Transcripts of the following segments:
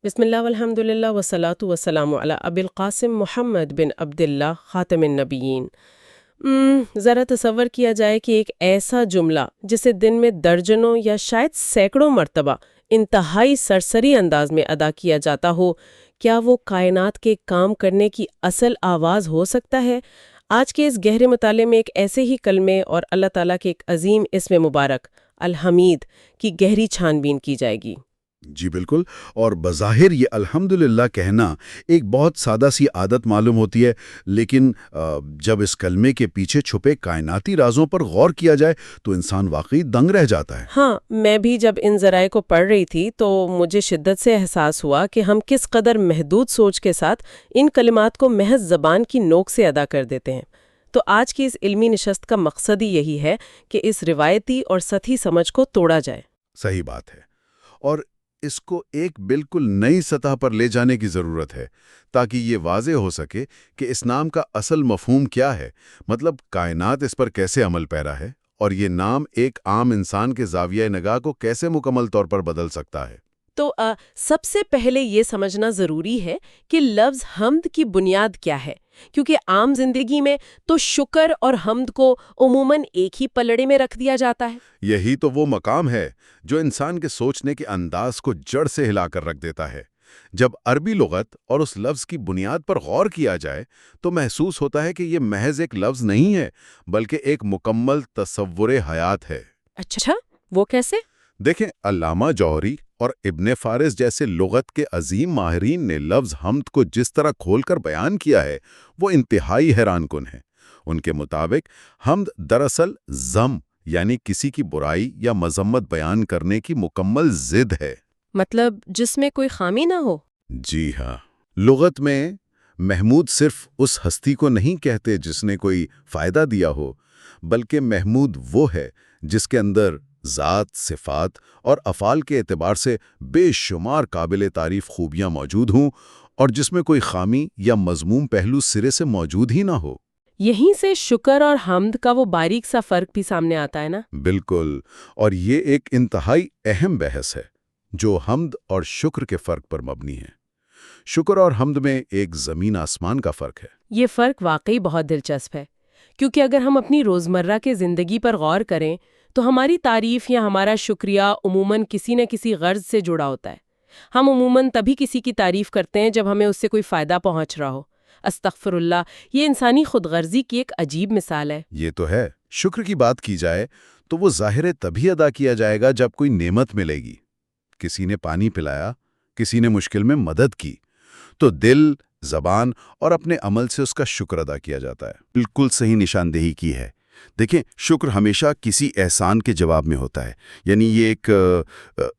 بسم اللہ والحمد للہ والصلاۃ والسلام علی ابی القاسم محمد بن عبد اللہ خاتم النبیین۔ ذرا تصور کیا جائے کہ ایک ایسا جملہ جسے دن میں درجنوں یا شاید سینکڑوں مرتبہ انتہائی سرسری انداز میں ادا کیا جاتا ہو، کیا وہ کائنات کے کام کرنے کی اصل آواز ہو سکتا ہے؟ آج کے اس گہرے مطالعے میں ایک ایسے ہی کلمے اور اللہ تعالیٰ کے ایک عظیم اسم مبارک الحمید کی گہری چھان بین کی جائے گی۔ جی بالکل، اور بظاہر یہ الحمدللہ کہنا ایک بہت سادہ سی عادت معلوم ہوتی ہے، لیکن جب اس کلمے کے پیچھے چھپے کائناتی رازوں پر غور کیا جائے تو انسان واقعی دنگ رہ جاتا ہے۔ ہاں، میں بھی جب ان ذرائع کو پڑھ رہی تھی تو مجھے شدت سے احساس ہوا کہ ہم کس قدر محدود سوچ کے ساتھ ان کلمات کو محض زبان کی نوک سے ادا کر دیتے ہیں۔ تو آج کی اس علمی نشست کا مقصد ہی یہی ہے کہ اس روایتی اور سطحی سمجھ کو توڑا جائے۔ صحیح بات ہے، اور اس کو ایک بالکل نئی سطح پر لے جانے کی ضرورت ہے تاکہ یہ واضح ہو سکے کہ اس نام کا اصل مفہوم کیا ہے، مطلب کائنات اس پر کیسے عمل پیرا ہے، اور یہ نام ایک عام انسان کے زاویہ نگاہ کو کیسے مکمل طور پر بدل سکتا ہے۔ تو سب سے پہلے یہ سمجھنا ضروری ہے کہ لفظ حمد کی بنیاد کیا ہے، کیونکہ عام زندگی میں تو شکر اور حمد کو عموماً ایک ہی پلڑے میں رکھ دیا جاتا ہے۔ یہی تو وہ مقام ہے جو انسان کے سوچنے کے انداز کو جڑ سے ہلا کر رکھ دیتا ہے۔ جب عربی لغت اور اس لفظ کی بنیاد پر غور کیا جائے تو محسوس ہوتا ہے کہ یہ محض ایک لفظ نہیں ہے، بلکہ ایک مکمل تصور حیات ہے۔ اچھا، وہ کیسے؟ دیکھیں، علامہ جوہری اور ابن فارس جیسے لغت کے عظیم ماہرین نے لفظ حمد کو جس طرح کھول کر بیان کیا ہے وہ انتہائی حیران کن ہے۔ ان کے مطابق حمد دراصل ذم یعنی کسی کی برائی یا مذمت بیان کرنے کی مکمل ضد ہے۔ مطلب جس میں کوئی خامی نہ ہو؟ جی ہاں، لغت میں محمود صرف اس ہستی کو نہیں کہتے جس نے کوئی فائدہ دیا ہو، بلکہ محمود وہ ہے جس کے اندر ذات، صفات اور افعال کے اعتبار سے بے شمار قابل تعریف خوبیاں موجود ہوں، اور جس میں کوئی خامی یا مذموم پہلو سرے سے موجود ہی نہ ہو۔ یہیں سے شکر اور حمد کا وہ باریک سا فرق بھی سامنے آتا ہے نا؟ بالکل، اور یہ ایک انتہائی اہم بحث ہے جو حمد اور شکر کے فرق پر مبنی ہے۔ شکر اور حمد میں ایک زمین آسمان کا فرق ہے۔ یہ فرق واقعی بہت دلچسپ ہے، کیونکہ اگر ہم اپنی روزمرہ کے زندگی پر غور کریں تو ہماری تعریف یا ہمارا شکریہ عموماً کسی نہ کسی غرض سے جڑا ہوتا ہے۔ ہم عموماً تبھی کسی کی تعریف کرتے ہیں جب ہمیں اس سے کوئی فائدہ پہنچ رہا ہو۔ استغفر اللہ، یہ انسانی خود غرضی کی ایک عجیب مثال ہے۔ یہ تو ہے، شکر کی بات کی جائے تو وہ ظاہر تبھی ادا کیا جائے گا جب کوئی نعمت ملے گی، کسی نے پانی پلایا، کسی نے مشکل میں مدد کی، تو دل، زبان اور اپنے عمل سے اس کا شکر ادا کیا جاتا ہے۔ بالکل صحیح نشاندہی کی ہے۔ دیکھیں، شکر ہمیشہ کسی احسان کے جواب میں ہوتا ہے، یعنی یہ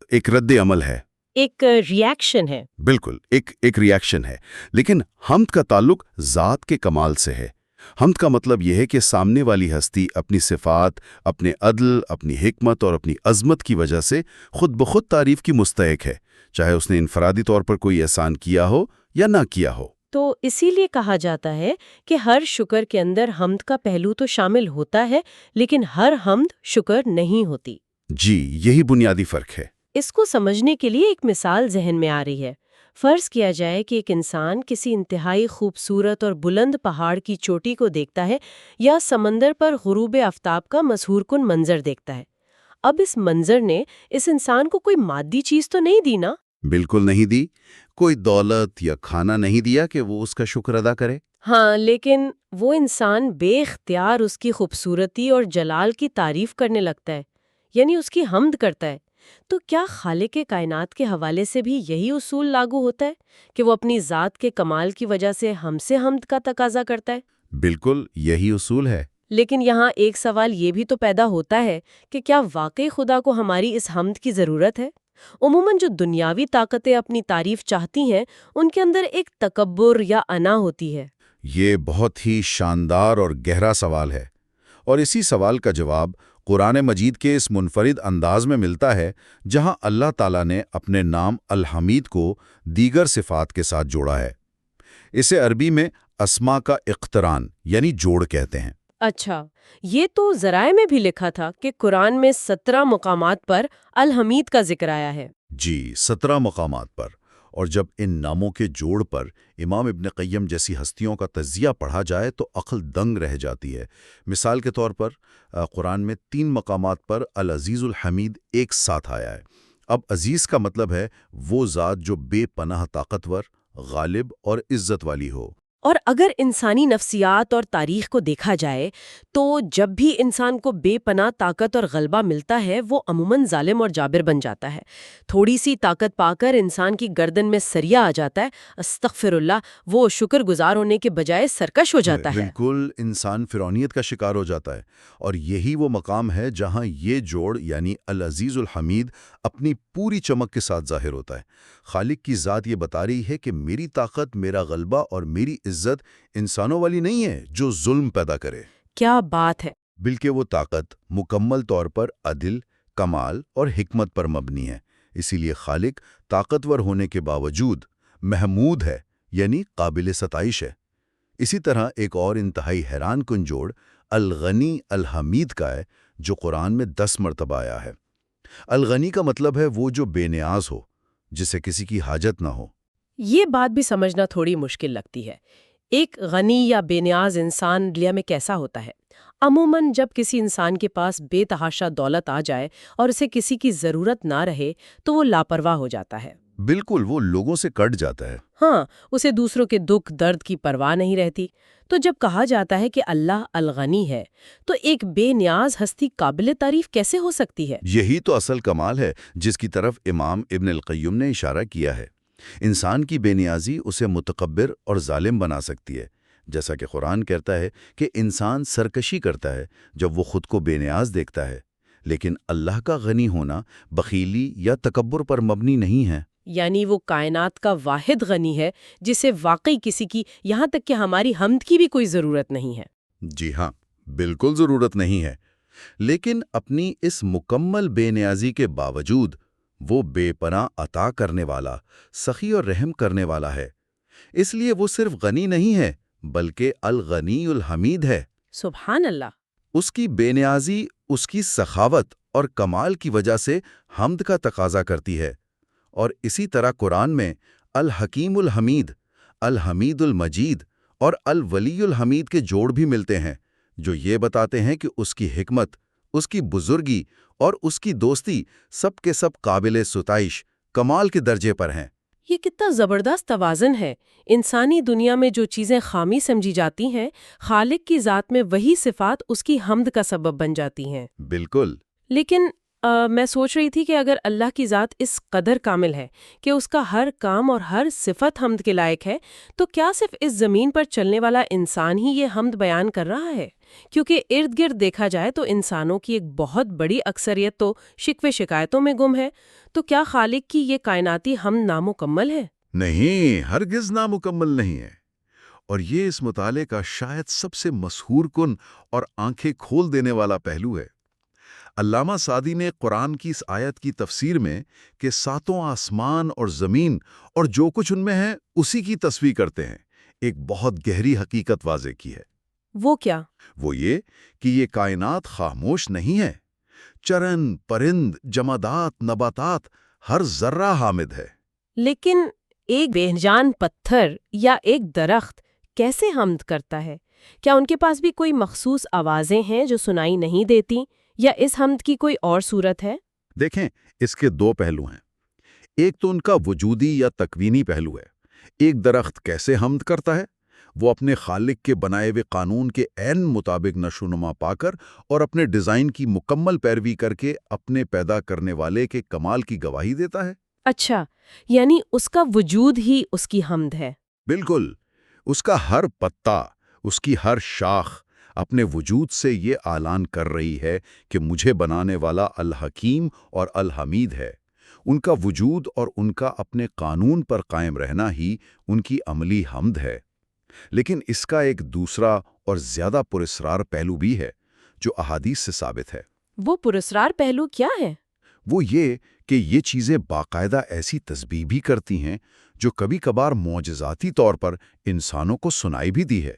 ایک رد عمل ہے، ایک ری ایکشن ہے۔ بالکل ایک ری ایکشن ہے۔ لیکن حمد کا تعلق ذات کے کمال سے ہے۔ حمد کا مطلب یہ ہے کہ سامنے والی ہستی اپنی صفات، اپنے عدل، اپنی حکمت اور اپنی عظمت کی وجہ سے خود بخود تعریف کی مستحق ہے، چاہے اس نے انفرادی طور پر کوئی احسان کیا ہو یا نہ کیا ہو۔ تو اسی لیے کہا جاتا ہے کہ ہر شکر کے اندر حمد کا پہلو تو شامل ہوتا ہے، لیکن ہر حمد شکر نہیں ہوتی۔ جی، یہی بنیادی فرق ہے۔ اس کو سمجھنے کے لیے ایک مثال ذہن میں آ رہی ہے۔ فرض کیا جائے کہ ایک انسان کسی انتہائی خوبصورت اور بلند پہاڑ کی چوٹی کو دیکھتا ہے یا سمندر پر غروب آفتاب کا مسحور کن منظر دیکھتا ہے۔ اب اس منظر نے اس انسان کو کوئی مادی چیز تو نہیں دی نا؟ بالکل نہیں دی، کوئی دولت یا کھانا نہیں دیا کہ وہ اس کا شکر ادا کرے۔ ہاں، لیکن وہ انسان بے اختیار اس کی خوبصورتی اور جلال کی تعریف کرنے لگتا ہے، یعنی اس کی حمد کرتا ہے۔ تو کیا خالق کائنات کے حوالے سے بھی یہی اصول لاگو ہوتا ہے کہ وہ اپنی ذات کے کمال کی وجہ سے ہم سے حمد کا تقاضا کرتا ہے؟ بالکل یہی اصول ہے۔ لیکن یہاں ایک سوال یہ بھی تو پیدا ہوتا ہے کہ کیا واقعی خدا کو ہماری اس حمد کی ضرورت ہے؟ عموماً جو دنیاوی طاقتیں اپنی تعریف چاہتی ہیں ان کے اندر ایک تکبر یا انا ہوتی ہے۔ یہ بہت ہی شاندار اور گہرا سوال ہے، اور اسی سوال کا جواب قرآن مجید کے اس منفرد انداز میں ملتا ہے جہاں اللہ تعالیٰ نے اپنے نام الحمید کو دیگر صفات کے ساتھ جوڑا ہے۔ اسے عربی میں اسما کا اقتران یعنی جوڑ کہتے ہیں۔ اچھا، یہ تو ذرائع میں بھی لکھا تھا کہ قرآن میں 17 مقامات پر الحمید کا ذکر آیا ہے۔ جی، 17 مقامات پر، اور جب ان ناموں کے جوڑ پر امام ابن قیم جیسی ہستیوں کا تجزیہ پڑھا جائے تو عقل دنگ رہ جاتی ہے۔ مثال کے طور پر قرآن میں 3 مقامات پر العزیز الحمید ایک ساتھ آیا ہے۔ اب عزیز کا مطلب ہے وہ ذات جو بے پناہ طاقتور، غالب اور عزت والی ہو۔ اور اگر انسانی نفسیات اور تاریخ کو دیکھا جائے تو جب بھی انسان کو بے پناہ طاقت اور غلبہ ملتا ہے وہ عموماً ظالم اور جابر بن جاتا ہے۔ تھوڑی سی طاقت پا کر انسان کی گردن میں سریا آ جاتا ہے، استغفر اللہ، وہ شکر گزار ہونے کے بجائے سرکش ہو جاتا ہے۔ بالکل، انسان فرعونیت کا شکار ہو جاتا ہے، اور یہی وہ مقام ہے جہاں یہ جوڑ یعنی العزیز الحمید اپنی پوری چمک کے ساتھ ظاہر ہوتا ہے۔ خالق کی ذات یہ بتا رہی ہے کہ میری طاقت، میرا غلبہ اور میری عزت انسانوں والی نہیں ہے جو ظلم پیدا کرے۔ کیا بات ہے! بلکہ وہ طاقت مکمل طور پر عدل، کمال اور حکمت پر مبنی ہے۔ اسی لیے خالق طاقتور ہونے کے باوجود محمود ہے، یعنی قابل ستائش ہے۔ اسی طرح ایک اور انتہائی حیران کن جوڑ الغنی الحمید کا ہے، جو قرآن میں 10 مرتبہ آیا ہے۔ الغنی کا مطلب ہے وہ جو بے نیاز ہو، جسے کسی کی حاجت نہ ہو۔ یہ بات بھی سمجھنا تھوڑی مشکل لگتی ہے۔ ایک غنی یا بے نیاز انسان دنیا میں کیسا ہوتا ہے؟ عموماً جب کسی انسان کے پاس بے تحاشا دولت آ جائے اور اسے کسی کی ضرورت نہ رہے تو وہ لاپرواہ ہو جاتا ہے۔ بالکل، وہ لوگوں سے کٹ جاتا ہے۔ ہاں، اسے دوسروں کے دکھ درد کی پرواہ نہیں رہتی۔ تو جب کہا جاتا ہے کہ اللہ الغنی ہے تو ایک بے نیاز ہستی قابل تعریف کیسے ہو سکتی ہے؟ یہی تو اصل کمال ہے جس کی طرف امام ابن القیم نے اشارہ کیا ہے۔ انسان کی بے نیازی اسے متکبر اور ظالم بنا سکتی ہے، جیسا کہ قرآن کہتا ہے کہ انسان سرکشی کرتا ہے جب وہ خود کو بے نیاز دیکھتا ہے، لیکن اللہ کا غنی ہونا بخیلی یا تکبر پر مبنی نہیں ہے۔ یعنی وہ کائنات کا واحد غنی ہے جسے واقعی کسی کی، یہاں تک کہ ہماری حمد کی بھی کوئی ضرورت نہیں ہے۔ جی ہاں، بالکل ضرورت نہیں ہے، لیکن اپنی اس مکمل بے نیازی کے باوجود وہ بے پناہ عطا کرنے والا، سخی اور رحم کرنے والا ہے۔ اس لیے وہ صرف غنی نہیں ہے بلکہ الغنی الحمید ہے۔ سبحان اللہ! اس کی بے نیازی اس کی سخاوت اور کمال کی وجہ سے حمد کا تقاضا کرتی ہے۔ اور اسی طرح قرآن میں الحکیم الحمید، الحمید المجید اور الولی الحمید کے جوڑ بھی ملتے ہیں، جو یہ بتاتے ہیں کہ اس کی حکمت، اس کی بزرگی اور اس کی دوستی سب کے سب قابل ستائش، کمال کے درجے پر ہیں۔ یہ کتنا زبردست توازن ہے! انسانی دنیا میں جو چیزیں خامی سمجھی جاتی ہیں، خالق کی ذات میں وہی صفات اس کی حمد کا سبب بن جاتی ہیں۔ بالکل۔ لیکن میں سوچ رہی تھی کہ اگر اللہ کی ذات اس قدر کامل ہے کہ اس کا ہر کام اور ہر صفت حمد کے لائق ہے، تو کیا صرف اس زمین پر چلنے والا انسان ہی یہ حمد بیان کر رہا ہے؟ کیونکہ ارد گرد دیکھا جائے تو انسانوں کی ایک بہت بڑی اکثریت تو شکوے شکایتوں میں گم ہے۔ تو کیا خالق کی یہ کائناتی حمد نامکمل ہے؟ نہیں، ہرگز نامکمل نہیں ہے، اور یہ اس مطالعے کا شاید سب سے مسحور کن اور آنکھیں کھول دینے والا پہلو ہے۔ علامہ سعدی نے قرآن کی اس آیت کی تفسیر میں کہ 7 آسمان اور زمین اور جو کچھ ان میں ہے اسی کی تصویر کرتے ہیں، ایک بہت گہری حقیقت واضح کی ہے۔ وہ کیا؟ وہ یہ کہ یہ کائنات خاموش نہیں ہے۔ چرن، پرند، جمادات، نباتات، ہر ذرہ حامد ہے۔ لیکن ایک بے جان پتھر یا ایک درخت کیسے حمد کرتا ہے؟ کیا ان کے پاس بھی کوئی مخصوص آوازیں ہیں جو سنائی نہیں دیتی، یا اس حمد کی کوئی اور صورت ہے؟ دیکھیں، اس کے 2 پہلو ہیں۔ ایک تو ان کا وجودی یا تکوینی پہلو ہے۔ ایک درخت کیسے حمد کرتا ہے؟ وہ اپنے خالق کے بنائے ہوئے قانون کے عین مطابق نشوونما پا کر اور اپنے ڈیزائن کی مکمل پیروی کر کے اپنے پیدا کرنے والے کے کمال کی گواہی دیتا ہے۔ اچھا، یعنی اس کا وجود ہی اس کی حمد ہے۔ بالکل، اس کا ہر پتا، اس کی ہر شاخ اپنے وجود سے یہ اعلان کر رہی ہے کہ مجھے بنانے والا الحکیم اور الحمید ہے۔ ان کا وجود اور ان کا اپنے قانون پر قائم رہنا ہی ان کی عملی حمد ہے۔ لیکن اس کا ایک دوسرا اور زیادہ پراسرار پہلو بھی ہے جو احادیث سے ثابت ہے۔ وہ پراسرار پہلو کیا ہے؟ وہ یہ کہ یہ چیزیں باقاعدہ ایسی تسبیح بھی کرتی ہیں جو کبھی کبھار معجزاتی طور پر انسانوں کو سنائی بھی دی ہے۔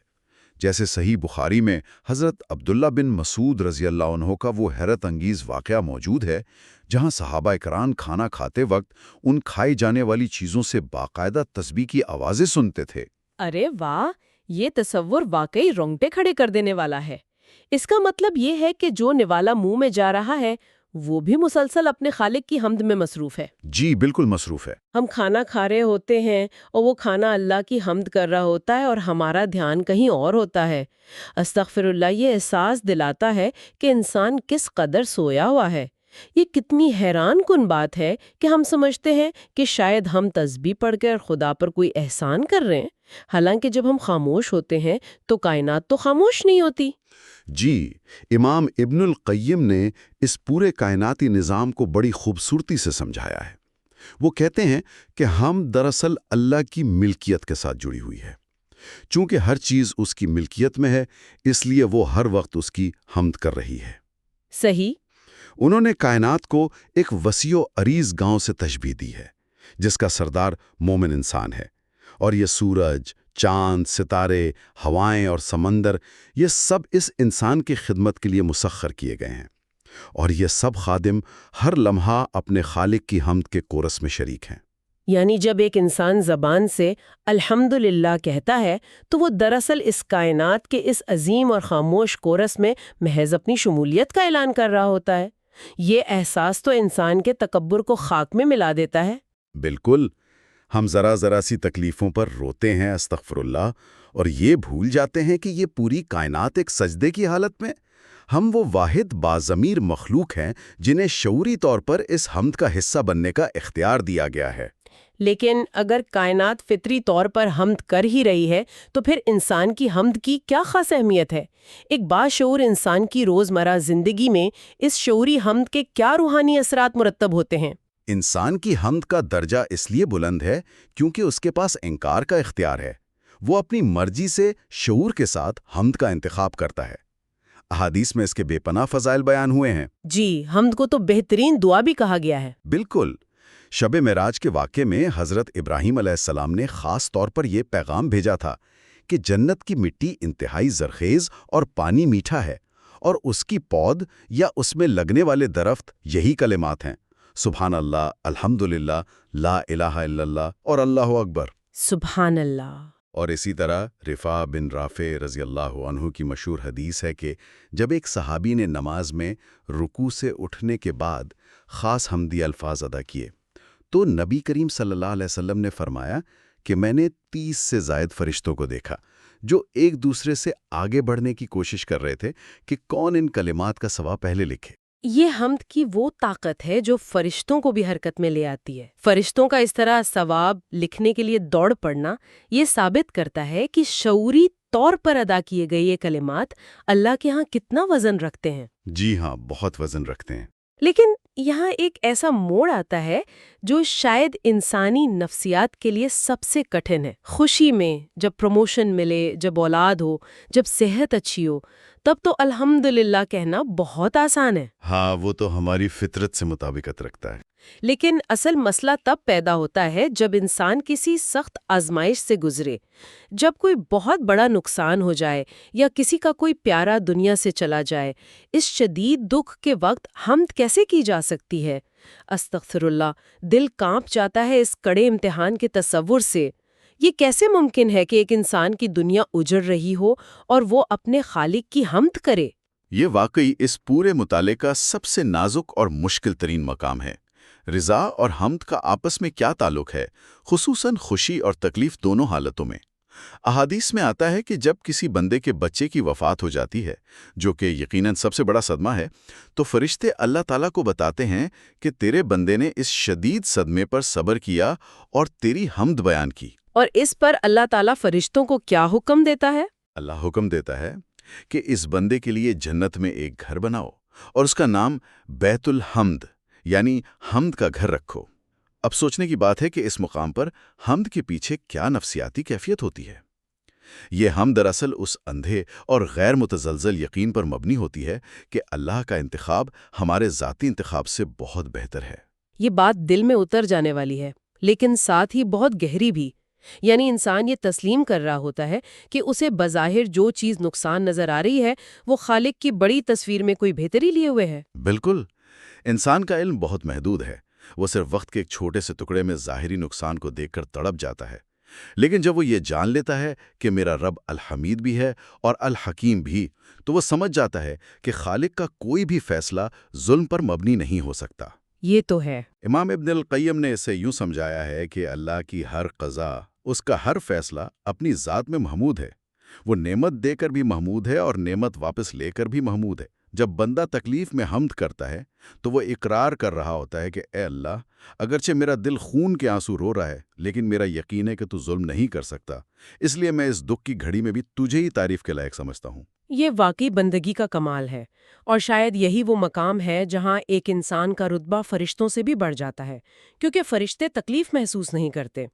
جیسے صحیح بخاری میں حضرت عبداللہ بن مسعود رضی اللہ عنہ کا وہ حیرت انگیز واقعہ موجود ہے، جہاں صحابہ کرام کھانا کھاتے وقت ان کھائی جانے والی چیزوں سے باقاعدہ تسبیح کی آوازیں سنتے تھے۔ ارے واہ، یہ تصور واقعی رونگٹے کھڑے کر دینے والا ہے۔ اس کا مطلب یہ ہے کہ جو نوالا منہ میں جا رہا ہے وہ بھی مسلسل اپنے خالق کی حمد میں مصروف ہے۔ جی بالکل مصروف ہے۔ ہم کھانا کھا رہے ہوتے ہیں اور وہ کھانا اللہ کی حمد کر رہا ہوتا ہے اور ہمارا دھیان کہیں اور ہوتا ہے۔ استغفر اللہ یہ احساس دلاتا ہے کہ انسان کس قدر سویا ہوا ہے۔ یہ کتنی حیران کن بات ہے کہ ہم سمجھتے ہیں کہ شاید ہم تسبیح پڑھ کر خدا پر کوئی احسان کر رہے ہیں، حالانکہ جب ہم خاموش ہوتے ہیں تو کائنات تو خاموش نہیں ہوتی۔ جی، امام ابن القیم نے اس پورے کائناتی نظام کو بڑی خوبصورتی سے سمجھایا ہے۔ وہ کہتے ہیں کہ ہم دراصل اللہ کی ملکیت کے ساتھ جڑی ہوئی ہے۔ چونکہ ہر چیز اس کی ملکیت میں ہے، اس لیے وہ ہر وقت اس کی حمد کر رہی ہے۔ صحیح۔ انہوں نے کائنات کو ایک وسیع و عریض گاؤں سے تشبیہ دی ہے، جس کا سردار مومن انسان ہے، اور یہ سورج، چاند، ستارے، ہوائیں اور سمندر، یہ سب اس انسان کی خدمت کے لیے مسخر کیے گئے ہیں، اور یہ سب خادم ہر لمحہ اپنے خالق کی حمد کے کورس میں شریک ہیں۔ یعنی جب ایک انسان زبان سے الحمدللہ کہتا ہے تو وہ دراصل اس کائنات کے اس عظیم اور خاموش کورس میں محض اپنی شمولیت کا اعلان کر رہا ہوتا ہے۔ یہ احساس تو انسان کے تکبر کو خاک میں ملا دیتا ہے۔ بالکل، ہم ذرا سی تکلیفوں پر روتے ہیں استغفر اللہ، اور یہ بھول جاتے ہیں کہ یہ پوری کائنات ایک سجدے کی حالت میں۔ ہم وہ واحد باضمیر مخلوق ہیں جنہیں شعوری طور پر اس حمد کا حصہ بننے کا اختیار دیا گیا ہے۔ لیکن اگر کائنات فطری طور پر حمد کر ہی رہی ہے تو پھر انسان کی حمد کی کیا خاص اہمیت ہے؟ ایک باشعور انسان کی روزمرہ زندگی میں اس شعوری حمد کے کیا روحانی اثرات مرتب ہوتے ہیں؟ انسان کی حمد کا درجہ اس لیے بلند ہے کیونکہ اس کے پاس انکار کا اختیار ہے۔ وہ اپنی مرضی سے شعور کے ساتھ حمد کا انتخاب کرتا ہے۔ احادیث میں اس کے بے پناہ فضائل بیان ہوئے ہیں۔ جی، حمد کو تو بہترین دعا بھی کہا گیا ہے۔ بالکل، شب معراج کے واقعے میں حضرت ابراہیم علیہ السلام نے خاص طور پر یہ پیغام بھیجا تھا کہ جنت کی مٹی انتہائی زرخیز اور پانی میٹھا ہے، اور اس کی پود یا اس میں لگنے والے درخت یہی کلمات ہیں: سبحان اللہ، الحمدللہ، لا الہ الا اللہ اور اللہ اکبر۔ سبحان اللہ۔ اور اسی طرح رفاع بن رافع رضی اللہ عنہ کی مشہور حدیث ہے کہ جب ایک صحابی نے نماز میں رکوع سے اٹھنے کے بعد خاص حمدی الفاظ ادا کیے تو نبی کریم صلی اللہ علیہ وسلم نے فرمایا کہ میں نے 30 سے زائد فرشتوں کو دیکھا جو ایک دوسرے سے آگے بڑھنے کی کوشش کر رہے تھے کہ کون ان کلمات کا ثواب پہلے لکھے۔ یہ حمد کی وہ طاقت ہے جو فرشتوں کو بھی حرکت میں لے آتی ہے۔ فرشتوں کا اس طرح ثواب لکھنے کے لیے دوڑ پڑنا یہ ثابت کرتا ہے کہ شعوری طور پر ادا کیے گئے یہ کلمات اللہ کے ہاں کتنا وزن رکھتے ہیں۔ جی ہاں، بہت وزن رکھتے ہیں۔ لیکن یہاں ایک ایسا موڑ آتا ہے جو شاید انسانی نفسیات کے لیے سب سے کٹھن ہے۔ خوشی میں جب پروموشن ملے، جب اولاد ہو، جب صحت اچھی ہو، تب تو الحمدللہ کہنا بہت آسان ہے۔ ہاں، وہ تو ہماری فطرت سے مطابقت رکھتا ہے۔ لیکن اصل مسئلہ تب پیدا ہوتا ہے جب انسان کسی سخت آزمائش سے گزرے، جب کوئی بہت بڑا نقصان ہو جائے یا کسی کا کوئی پیارا دنیا سے چلا جائے۔ اس شدید دکھ کے وقت حمد کیسے کی جا سکتی ہے؟ استغفر اللہ، دل کانپ جاتا ہے اس کڑے امتحان کے تصور سے۔ یہ کیسے ممکن ہے کہ ایک انسان کی دنیا اجڑ رہی ہو اور وہ اپنے خالق کی حمد کرے؟ یہ واقعی اس پورے مطالعے کا سب سے نازک اور مشکل ترین مقام ہے۔ رضا اور حمد کا آپس میں کیا تعلق ہے، خصوصاً خوشی اور تکلیف دونوں حالتوں میں؟ احادیث میں آتا ہے کہ جب کسی بندے کے بچے کی وفات ہو جاتی ہے، جو کہ یقیناً سب سے بڑا صدمہ ہے، تو فرشتے اللہ تعالیٰ کو بتاتے ہیں کہ تیرے بندے نے اس شدید صدمے پر صبر کیا اور تیری حمد بیان کی۔ اور اس پر اللہ تعالیٰ فرشتوں کو کیا حکم دیتا ہے؟ اللہ حکم دیتا ہے کہ اس بندے کے لیے جنت میں ایک گھر بناؤ اور اس کا نام بیت الحمد یعنی حمد کا گھر رکھو۔ اب سوچنے کی بات ہے کہ اس مقام پر حمد کے پیچھے کیا نفسیاتی کیفیت ہوتی ہے۔ یہ حمد دراصل اس اندھے اور غیر متزلزل یقین پر مبنی ہوتی ہے کہ اللہ کا انتخاب ہمارے ذاتی انتخاب سے بہت بہتر ہے۔ یہ بات دل میں اتر جانے والی ہے، لیکن ساتھ ہی بہت گہری بھی۔ یعنی انسان یہ تسلیم کر رہا ہوتا ہے کہ اسے بظاہر جو چیز نقصان نظر آ رہی ہے وہ خالق کی بڑی تصویر میں کوئی بہتری لیے ہوئے ہے۔ بالکل، انسان کا علم بہت محدود ہے، وہ صرف وقت کے ایک چھوٹے سے ٹکڑے میں ظاہری نقصان کو دیکھ کر تڑپ جاتا ہے۔ لیکن جب وہ یہ جان لیتا ہے کہ میرا رب الحمید بھی ہے اور الحکیم بھی، تو وہ سمجھ جاتا ہے کہ خالق کا کوئی بھی فیصلہ ظلم پر مبنی نہیں ہو سکتا۔ یہ تو ہے۔ امام ابن القیم نے اسے یوں سمجھایا ہے کہ اللہ کی ہر قضا، اس کا ہر فیصلہ اپنی ذات میں محمود ہے۔ وہ نعمت دے کر بھی محمود ہے اور نعمت واپس لے کر بھی محمود ہے۔ جب بندہ تکلیف میں حمد کرتا ہے تو وہ اقرار کر رہا ہوتا ہے کہ اے اللہ، اگرچہ میرا دل خون کے آنسو رو رہا ہے، لیکن میرا یقین ہے کہ تو ظلم نہیں کر سکتا، اس لیے میں اس دکھ کی گھڑی میں بھی تجھے ہی تعریف کے لائق سمجھتا ہوں۔ یہ واقعی بندگی کا کمال ہے، اور شاید یہی وہ مقام ہے جہاں ایک انسان کا رتبہ فرشتوں سے بھی بڑھ جاتا ہے، کیونکہ فرشتے تکلیف محسوس نہیں کرتے۔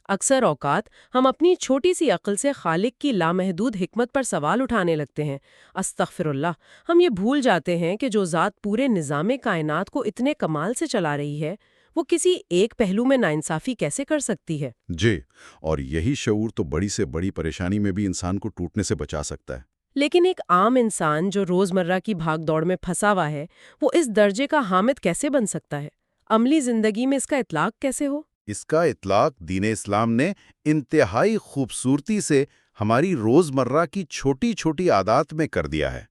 اکثر اوقات ہم اپنی چھوٹی سی عقل سے خالق کی لامحدود حکمت پر سوال اٹھانے لگتے ہیں۔ استغفر اللہ، ہم یہ بھول جاتے ہیں کہ جو ذات پورے نظام کائنات کو اتنے کمال سے چلا رہی ہے، وہ کسی ایک پہلو میں ناانصافی کیسے کر سکتی ہے؟ جی، اور یہی شعور تو بڑی سے بڑی پریشانی میں بھی انسان کو ٹوٹنے سے بچا سکتا ہے۔ لیکن ایک عام انسان جو روزمرہ کی بھاگ دوڑ میں پھنسا ہوا ہے، وہ اس درجے کا حامد کیسے بن سکتا ہے؟ عملی زندگی میں اس کا اطلاق کیسے ہو؟ اس کا اطلاق دین اسلام نے انتہائی خوبصورتی سے ہماری روزمرہ کی چھوٹی چھوٹی عادات میں کر دیا ہے۔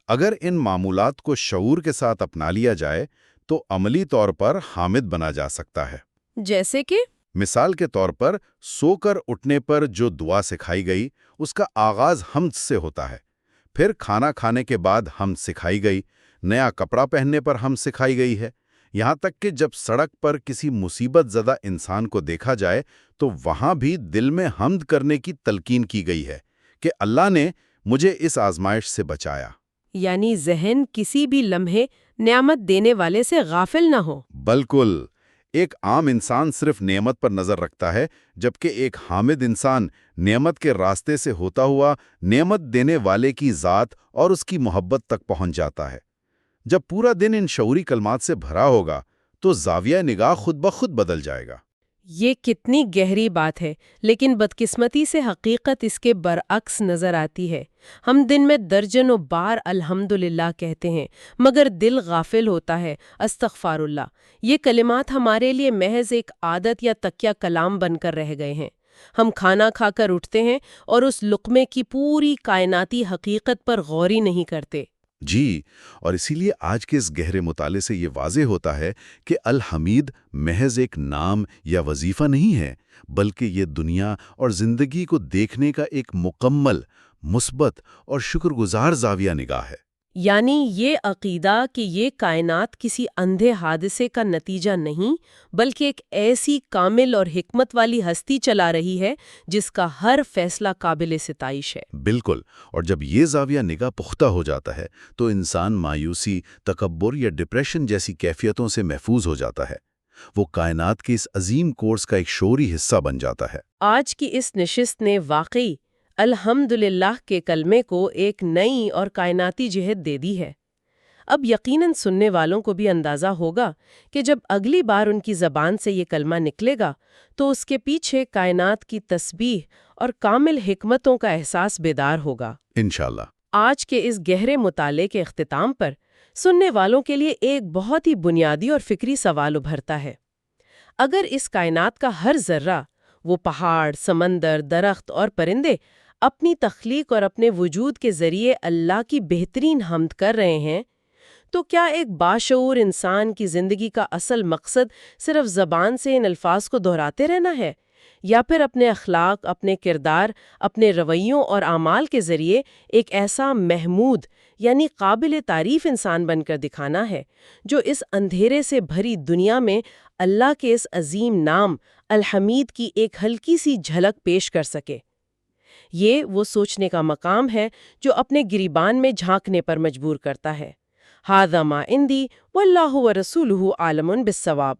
اگر ان معمولات کو شعور کے ساتھ اپنا لیا جائے تو عملی طور پر حامد بنا جا سکتا ہے۔ جیسے کہ مثال کے طور پر سو کر اٹھنے پر جو دعا سکھائی گئی، اس کا آغاز حمد سے ہوتا ہے۔ پھر کھانا کھانے کے بعد حمد سکھائی گئی، نیا کپڑا پہننے پر حمد سکھائی گئی ہے، یہاں تک کہ جب سڑک پر کسی مصیبت زدہ انسان کو دیکھا جائے تو وہاں بھی دل میں حمد کرنے کی تلقین کی گئی ہے کہ اللہ نے مجھے اس آزمائش سے بچایا۔ یعنی ذہن کسی بھی لمحے نعمت دینے والے سے غافل نہ ہو۔ بالکل، ایک عام انسان صرف نعمت پر نظر رکھتا ہے، جبکہ ایک حامد انسان نعمت کے راستے سے ہوتا ہوا نعمت دینے والے کی ذات اور اس کی محبت تک پہنچ جاتا ہے۔ جب پورا دن ان شعوری کلمات سے بھرا ہوگا تو زاویہ نگاہ خود بخود بدل جائے گا۔ یہ کتنی گہری بات ہے، لیکن بدقسمتی سے حقیقت اس کے برعکس نظر آتی ہے۔ ہم دن میں درجنوں بار الحمدللہ کہتے ہیں، مگر دل غافل ہوتا ہے۔ استغفار اللہ، یہ کلمات ہمارے لیے محض ایک عادت یا تکیہ کلام بن کر رہ گئے ہیں۔ ہم کھانا کھا کر اٹھتے ہیں اور اس لقمے کی پوری کائناتی حقیقت پر غور ہی نہیں کرتے۔ جی، اور اسی لیے آج کے اس گہرے مطالعے سے یہ واضح ہوتا ہے کہ الحمید محض ایک نام یا وظیفہ نہیں ہے، بلکہ یہ دنیا اور زندگی کو دیکھنے کا ایک مکمل، مثبت اور شکر گزار زاویہ نگاہ ہے۔ یعنی یہ عقیدہ کہ یہ کائنات کسی اندھے حادثے کا نتیجہ نہیں، بلکہ ایک ایسی کامل اور حکمت والی ہستی چلا رہی ہے جس کا ہر فیصلہ قابل ستائش ہے۔ بالکل، اور جب یہ زاویہ نگاہ پختہ ہو جاتا ہے تو انسان مایوسی، تکبر یا ڈپریشن جیسی کیفیتوں سے محفوظ ہو جاتا ہے۔ وہ کائنات کے اس عظیم کورس کا ایک شعوری حصہ بن جاتا ہے۔ آج کی اس نشست نے واقعی الحمدللہ کے کلمے کو ایک نئی اور کائناتی جہت دے دی ہے۔ اب یقیناً سننے والوں کو بھی اندازہ ہوگا کہ جب اگلی بار ان کی زبان سے یہ کلمہ نکلے گا تو اس کے پیچھے کائنات کی تسبیح اور کامل حکمتوں کا احساس بیدار ہوگا۔ انشاءاللہ۔ آج کے اس گہرے مطالعے کے اختتام پر سننے والوں کے لیے ایک بہت ہی بنیادی اور فکری سوال ابھرتا ہے۔ اگر اس کائنات کا ہر ذرہ، وہ پہاڑ، سمندر، درخت اور پرندے، اپنی تخلیق اور اپنے وجود کے ذریعے اللہ کی بہترین حمد کر رہے ہیں، تو کیا ایک باشعور انسان کی زندگی کا اصل مقصد صرف زبان سے ان الفاظ کو دہراتے رہنا ہے، یا پھر اپنے اخلاق، اپنے کردار، اپنے رویوں اور اعمال کے ذریعے ایک ایسا محمود یعنی قابل تعریف انسان بن کر دکھانا ہے جو اس اندھیرے سے بھری دنیا میں اللہ کے اس عظیم نام الحمید کی ایک ہلکی سی جھلک پیش کر سکے؟ یہ وہ سوچنے کا مقام ہے جو اپنے گریبان میں جھانکنے پر مجبور کرتا ہے۔ ھذا ما عندی واللہ ورسولہ عالم بالصواب۔